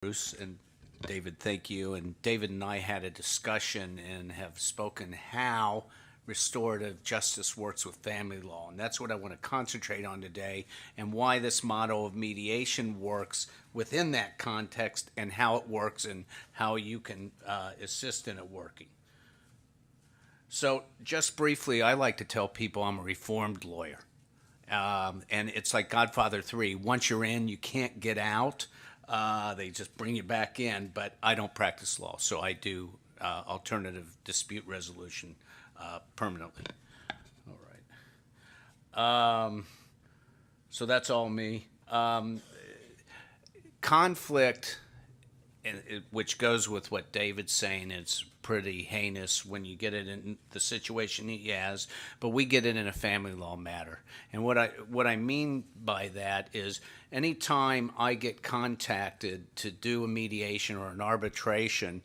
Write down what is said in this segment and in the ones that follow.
Bruce and David, thank you. And David and I had a discussion and have spoken how restorative justice works with family law. And that's what I want to concentrate on today and why this model of mediation works within that context and how it works and how you can assist in it working. So, just briefly, I like to tell people I'm a reformed lawyer. And it's like Godfather 3. Once you're in, you can't get out. They just bring you back in, but I don't practice law, so I do alternative dispute resolution permanently. All right. So that's all me. Conflict, which goes with what David's saying, it's pretty heinous when you get it in the situation he has, but we get it in a family law matter. And what I mean by that is anytime I get contacted to do a mediation or an arbitration,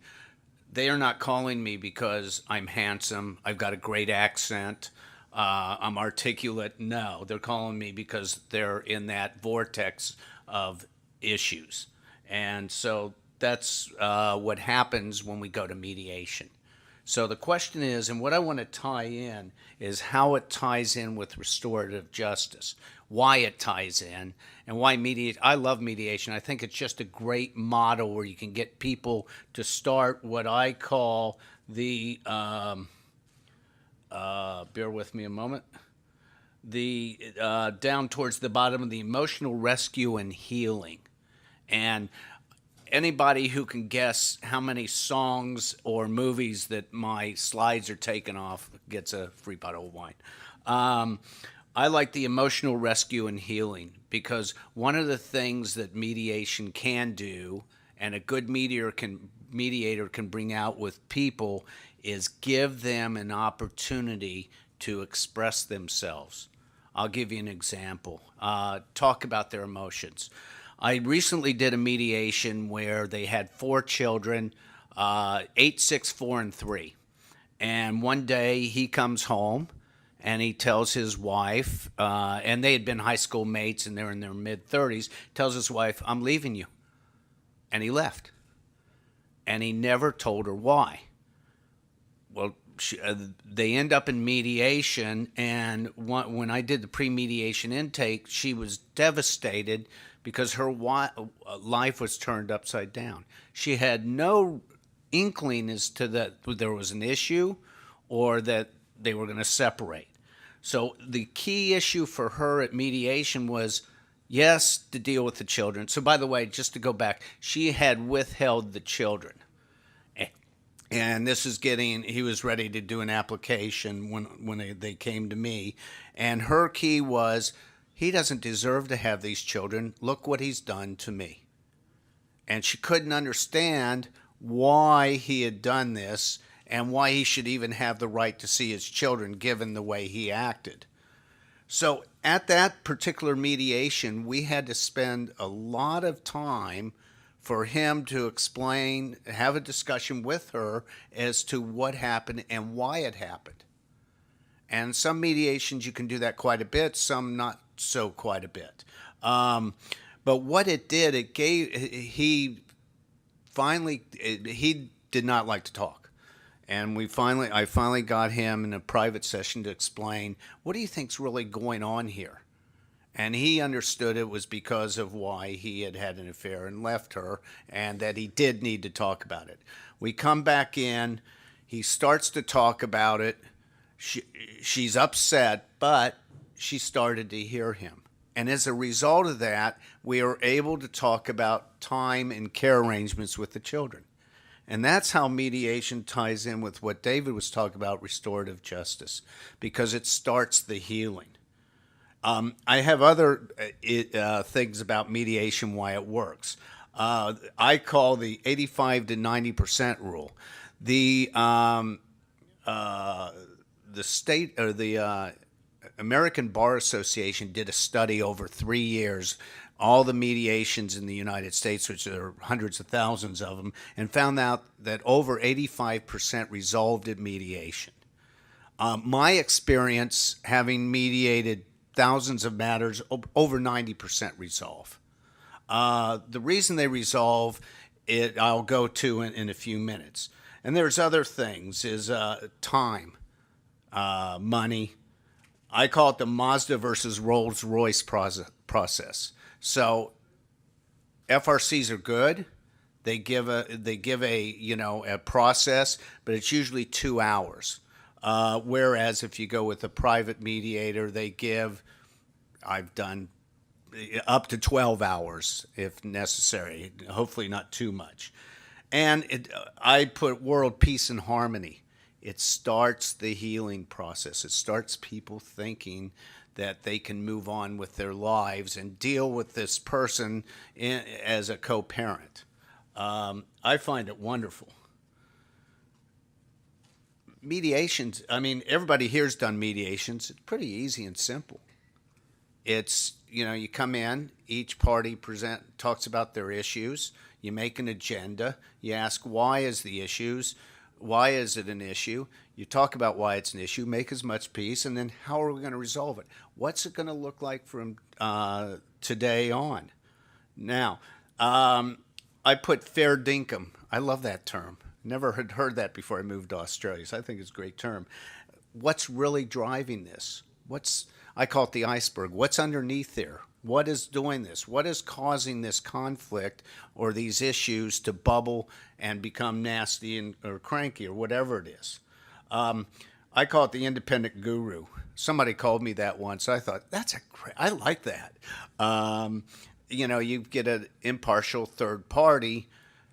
they are not calling me because I'm handsome, I've got a great accent, I'm articulate. No, they're calling me because they're in that vortex of issues. And so that's what happens when we go to mediation. So the question is, and what I want to tie in is how it ties in with restorative justice, why it ties in, and why mediate. I love mediation. I think it's just a great model where you can get people to start what I call the, bear with me a moment, the down towards the bottom of the emotional rescue and healing. And anybody who can guess how many songs or movies that my slides are taken off gets a free bottle of wine. I like the emotional rescue and healing because one of the things that mediation can do, and a good mediator can bring out with people, is give them an opportunity to express themselves. I'll give you an example. Talk about their emotions. I recently did a mediation where they had 4 children, 8, 6, 4, and 3. And one day he comes home and he tells his wife, and they had been high school mates and they're in their mid-30s, tells his wife, "I'm leaving you." And he left. And he never told her why. Well, they end up in mediation, and when I did the pre-mediation intake, she was devastated because her life was turned upside down. She had no inkling as to that there was an issue or that they were going to separate. So the key issue for her at mediation was, yes, to deal with the children. So by the way, just to go back, she had withheld the children. And this is he was ready to do an application when they came to me. And her key was, he doesn't deserve to have these children. Look what he's done to me. And she couldn't understand why he had done this and why he should even have the right to see his children given the way he acted. So at that particular mediation, we had to spend a lot of time for him to explain, have a discussion with her as to what happened and why it happened. And some mediations you can do that quite a bit, some not so quite a bit. But what it did, he did not like to talk. And I finally got him in a private session to explain, what do you think's really going on here? And he understood it was because of why he had had an affair and left her, and that he did need to talk about it. We come back in, he starts to talk about it. She's upset, but she started to hear him. And as a result of that, we are able to talk about time and care arrangements with the children. And that's how mediation ties in with what David was talking about, restorative justice, because it starts the healing. I have other things about mediation, why it works. I call the 85 to 90% rule. The state or the American Bar Association did a study over 3 years, all the mediations in the United States, which are hundreds of thousands of them, and found out that over 85% resolved at mediation. My experience, having mediated thousands of matters, over 90% resolve. The reason they resolve I'll go to in a few minutes. And there's other things, is time, money. I call it the Mazda versus Rolls Royce process. So FRCs are good. They give a a process, but it's usually 2 hours. Whereas if you go with a private mediator, I've done up to 12 hours if necessary. Hopefully not too much. And I put world peace and harmony. It starts the healing process. It starts people thinking that they can move on with their lives and deal with this person as a co-parent. I find it wonderful. Mediations, I mean, everybody here's done mediations. It's pretty easy and simple. It's, you come in, each party talks about their issues. You make an agenda. You ask, why is it an issue? You talk about why it's an issue, make as much peace, and then how are we going to resolve it? What's it going to look like from today on? Now, I put fair dinkum. I love that term. Never had heard that before I moved to Australia, so I think it's a great term. What's really driving this? I call it the iceberg. What's underneath there? What is doing this? What is causing this conflict or these issues to bubble and become nasty or cranky or whatever it is? I call it the independent guru. Somebody called me that once. I thought, I like that. You get an impartial third party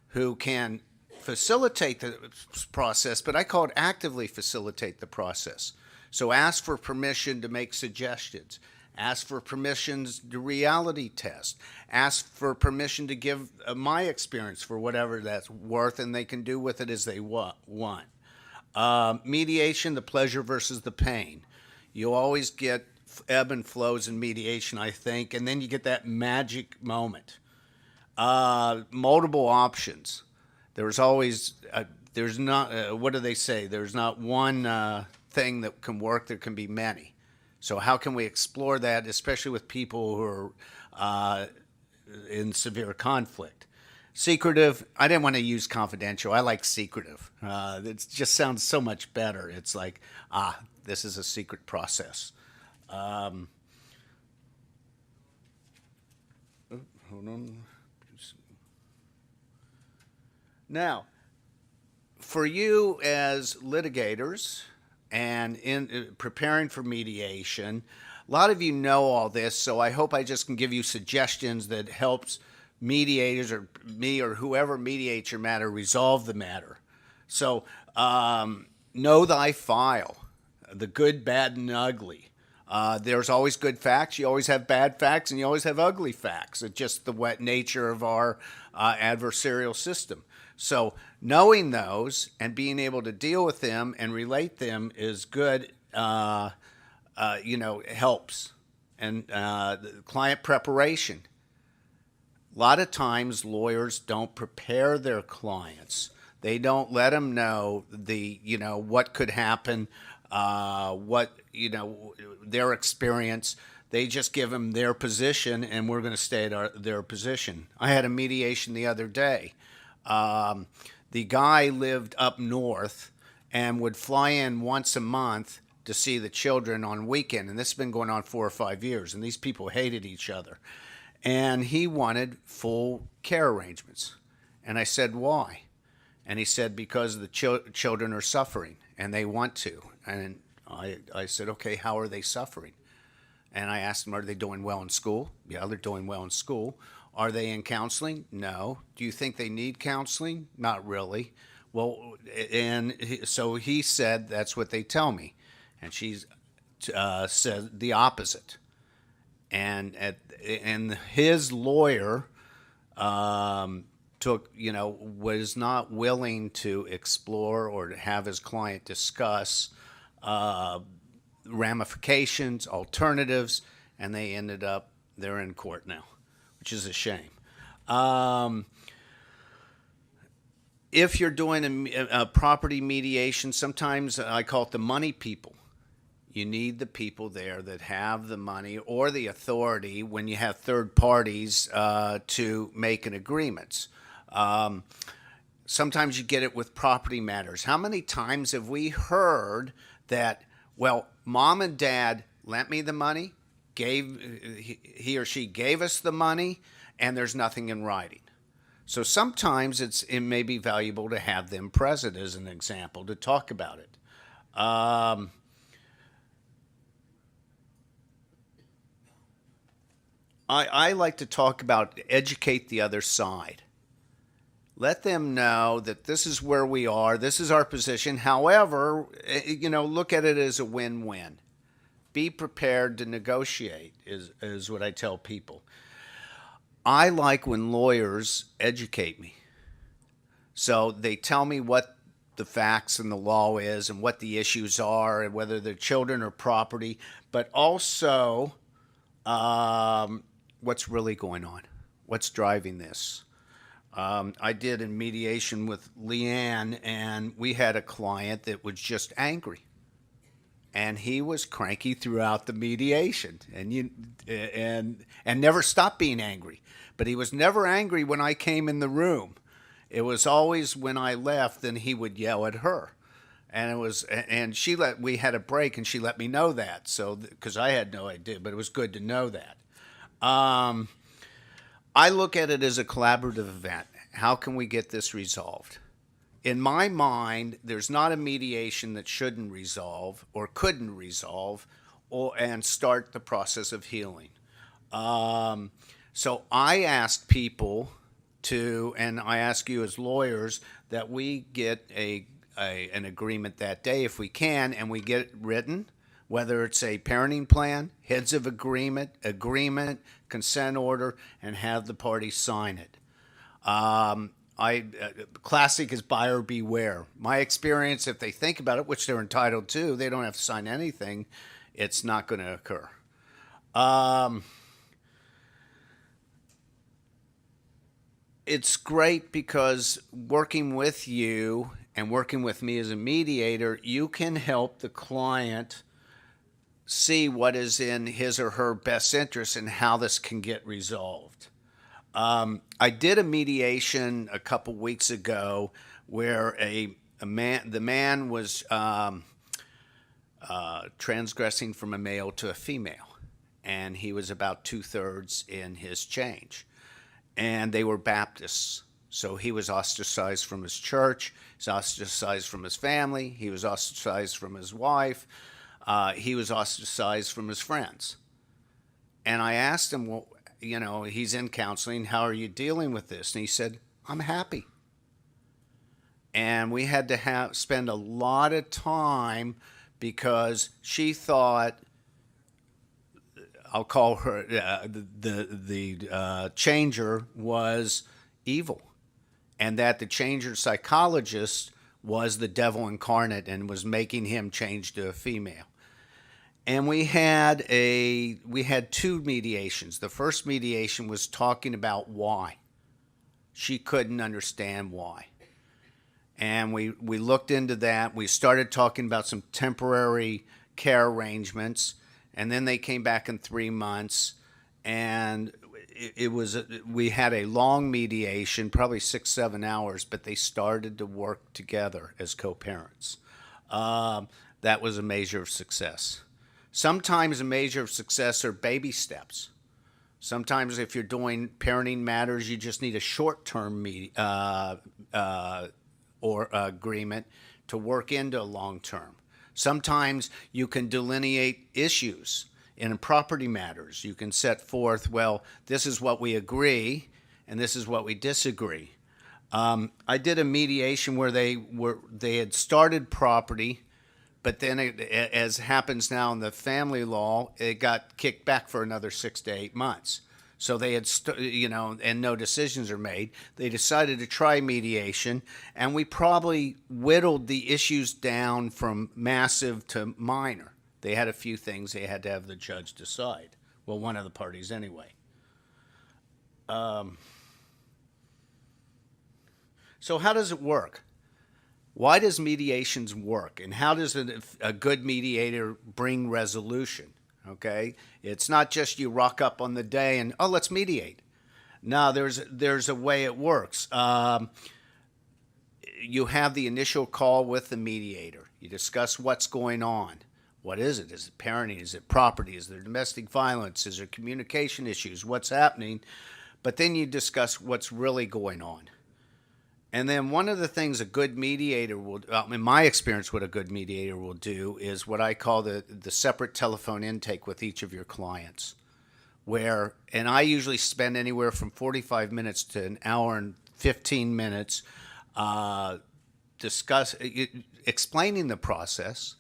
who can facilitate the process, but I call it actively facilitate the process. So ask for permission to make suggestions. Ask for permissions to reality test. Ask for permission to give my experience for whatever that's worth, and they can do with it as they want. Mediation, the pleasure versus the pain. You always get ebb and flows in mediation, I think, and then you get that magic moment. Multiple options. There's always, what do they say? There's not one thing that can work, there can be many. So how can we explore that, especially with people who are in severe conflict? Secretive, I didn't want to use confidential. I like secretive. It just sounds so much better. It's like, this is a secret process. Hold on. Now, for you as litigators and in preparing for mediation, a lot of you know all this, so I hope I just can give you suggestions that helps mediators or me or whoever mediates your matter resolve the matter. So know thy file, the good, bad, and ugly. There's always good facts, you always have bad facts, and you always have ugly facts. It's just the wet nature of our adversarial system. So knowing those and being able to deal with them and relate them is good, helps. And client preparation. A lot of times lawyers don't prepare their clients. They don't let them know what could happen, their experience. They just give them their position, and we're going to stay at their position. I had a mediation the other day. The guy lived up north and would fly in once a month to see the children on weekend, and this has been going on 4 or 5 years, and these people hated each other. And he wanted full care arrangements. And I said, why? And he said, because the children are suffering, and they want to. And I said, okay, how are they suffering? And I asked them, are they doing well in school? Yeah, they're doing well in school. Are they in counseling? No. Do you think they need counseling? Not really. Well, so he said, that's what they tell me. And she said the opposite. And his lawyer was not willing to explore or to have his client discuss ramifications, alternatives, and they're in court now, which is a shame. If you're doing a property mediation, sometimes I call it the money people. You need the people there that have the money or the authority when you have third parties to make an agreement. Sometimes you get it with property matters. How many times have we heard that, well, mom and dad lent me the money, he or she gave us the money, and there's nothing in writing. So sometimes it may be valuable to have them present as an example to talk about it. I like to talk about educate the other side. Let them know that this is where we are, this is our position. However, look at it as a win-win. Be prepared to negotiate is what I tell people. I like when lawyers educate me. So they tell me what the facts and the law is and what the issues are and whether they're children or property, but also what's really going on, what's driving this. I did in mediation with Leanne, and we had a client that was just angry. And he was cranky throughout the mediation, and never stopped being angry. But he was never angry when I came in the room. It was always when I left, then he would yell at her. And we had a break, and she let me know that. So because I had no idea, but it was good to know that. I look at it as a collaborative event. How can we get this resolved? In my mind, there's not a mediation that shouldn't resolve or couldn't resolve and start the process of healing. So I ask people and I ask you as lawyers, that we get an agreement that day if we can, and we get it written, whether it's a parenting plan, heads of agreement, consent order, and have the parties sign it. Classic is buyer beware. My experience, if they think about it, which they're entitled to, they don't have to sign anything. It's not going to occur. It's great because working with you and working with me as a mediator, you can help the client see what is in his or her best interest and how this can get resolved. I did a mediation a couple weeks ago where the man was transgressing from a male to a female, and he was about 2/3 in his change. And they were Baptists. So he was ostracized from his church, he's ostracized from his family, he was ostracized from his wife, he was ostracized from his friends. And I asked him, well, he's in counseling, how are you dealing with this? And he said, I'm happy. And we had to spend a lot of time because she thought, I'll call her the changer was evil, and that the changer psychologist was the devil incarnate and was making him change to a female. And we had two mediations. The first mediation was talking about why. She couldn't understand why. And we looked into that. We started talking about some temporary care arrangements. And then they came back in 3 months, and we had a long mediation, probably 6-7 hours, but they started to work together as co-parents. That was a measure of success. Sometimes a measure of success are baby steps. Sometimes if you're doing parenting matters, you just need a short-term agreement to work into a long-term. Sometimes you can delineate issues in property matters. You can set forth, well, this is what we agree and this is what we disagree. I did a mediation where they had started property, but then as happens now in the family law, it got kicked back for another 6 to 8 months. So they had, and no decisions are made. They decided to try mediation, and we probably whittled the issues down from massive to minor. They had a few things they had to have the judge decide. Well, one of the parties anyway. So how does it work? Why does mediations work? And how does a good mediator bring resolution? Okay, it's not just you rock up on the day and, let's mediate. No, there's a way it works. You have the initial call with the mediator. You discuss what's going on. What is it? Is it parenting? Is it property? Is there domestic violence? Is there communication issues? What's happening? But then you discuss what's really going on. And then one of the things a good mediator will, in my experience, what a good mediator will do is what I call the separate telephone intake with each of your clients. And I usually spend anywhere from 45 minutes to an hour and 15 minutes explaining the process,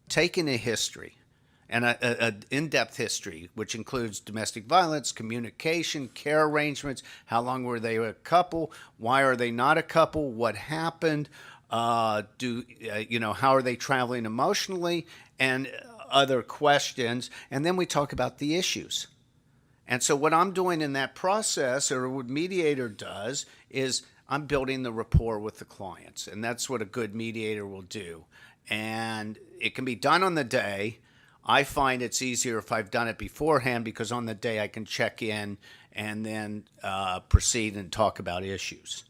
taking a history, and an in-depth history, which includes domestic violence, communication, care arrangements, how long were they a couple, why are they not a couple, what happened, how are they traveling emotionally, and other questions. And then we talk about the issues. And so what I'm doing in that process, or what mediator does, is I'm building the rapport with the clients. And that's what a good mediator will do. And it can be done on the day. I find it's easier if I've done it beforehand, because on the day I can check in and then proceed and talk about issues.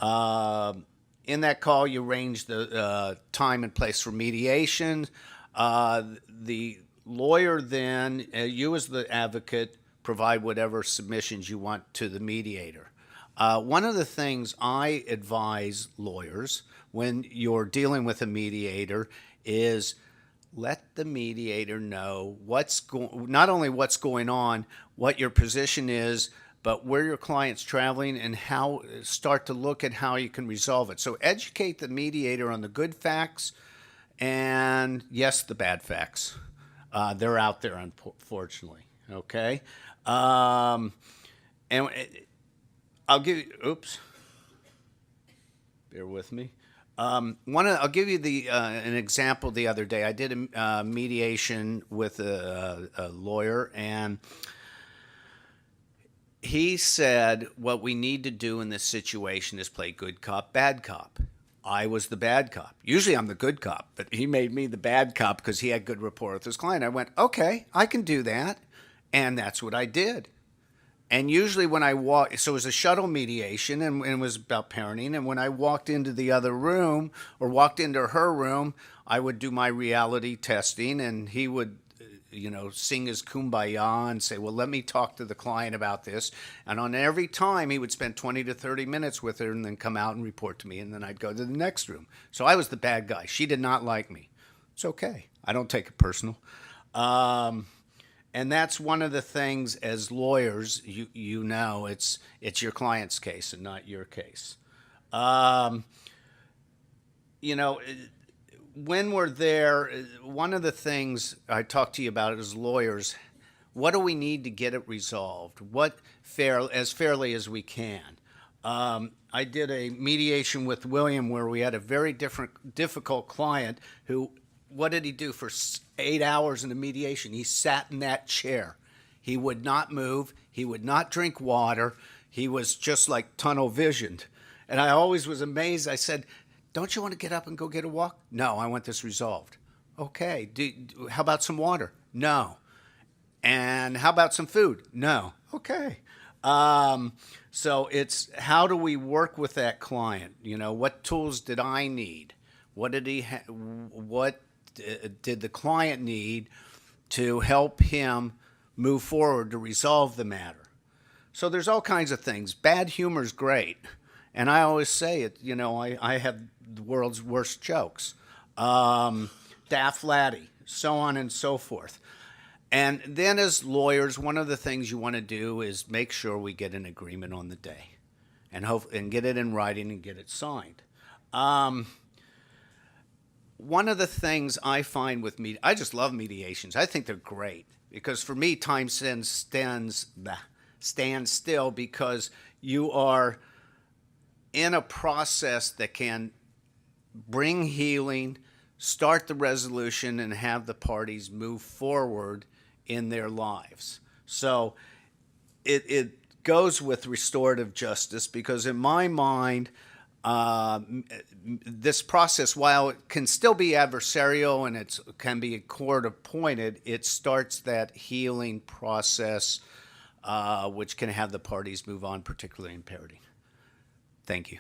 In that call, you arrange the time and place for mediation. The lawyer then, you as the advocate, provide whatever submissions you want to the mediator. One of the things I advise lawyers when you're dealing with a mediator is let the mediator know not only what's going on, what your position is, but where your client's traveling, and start to look at how you can resolve it. So educate the mediator on the good facts and, yes, the bad facts. They're out there, unfortunately. Okay? And I'll give you, bear with me. I'll give you an example. The other day, I did a mediation with a lawyer, and he said what we need to do in this situation is play good cop, bad cop. I was the bad cop. Usually I'm the good cop, but he made me the bad cop because he had good rapport with his client. I went, okay, I can do that. And that's what I did. And usually when I walked, so it was a shuttle mediation, and it was about parenting. And when I walked into the other room or walked into her room, I would do my reality testing, and he would, sing his kumbaya and say, well, let me talk to the client about this. And on every time, he would spend 20 to 30 minutes with her and then come out and report to me. And then I'd go to the next room. So I was the bad guy. She did not like me. It's okay. I don't take it personal. And that's one of the things as lawyers, it's your client's case and not your case. When we're there, one of the things I talk to you about as lawyers, what do we need to get it resolved? As fairly as we can. I did a mediation with William where we had a very difficult client who, what did he do for 8 hours in the mediation? He sat in that chair. He would not move. He would not drink water. He was just like tunnel visioned. And I always was amazed. I said, don't you want to get up and go get a walk? No, I want this resolved. Okay. How about some water? No. And how about some food? No. Okay. So it's how do we work with that client? What tools did I need? What did he what did the client need to help him move forward to resolve the matter? So there's all kinds of things. Bad humor is great. And I always say it, I have the world's worst jokes. Daft Laddie, so on and so forth. And then as lawyers, one of the things you want to do is make sure we get an agreement on the day and get it in writing and get it signed. One of the things I find with I just love mediations. I think they're great because for me, time stands still because you are in a process that can bring healing, start the resolution, and have the parties move forward in their lives. So it goes with restorative justice because in my mind, this process, while it can still be adversarial and it can be court appointed, it starts that healing process which can have the parties move on, particularly in parenting. Thank you.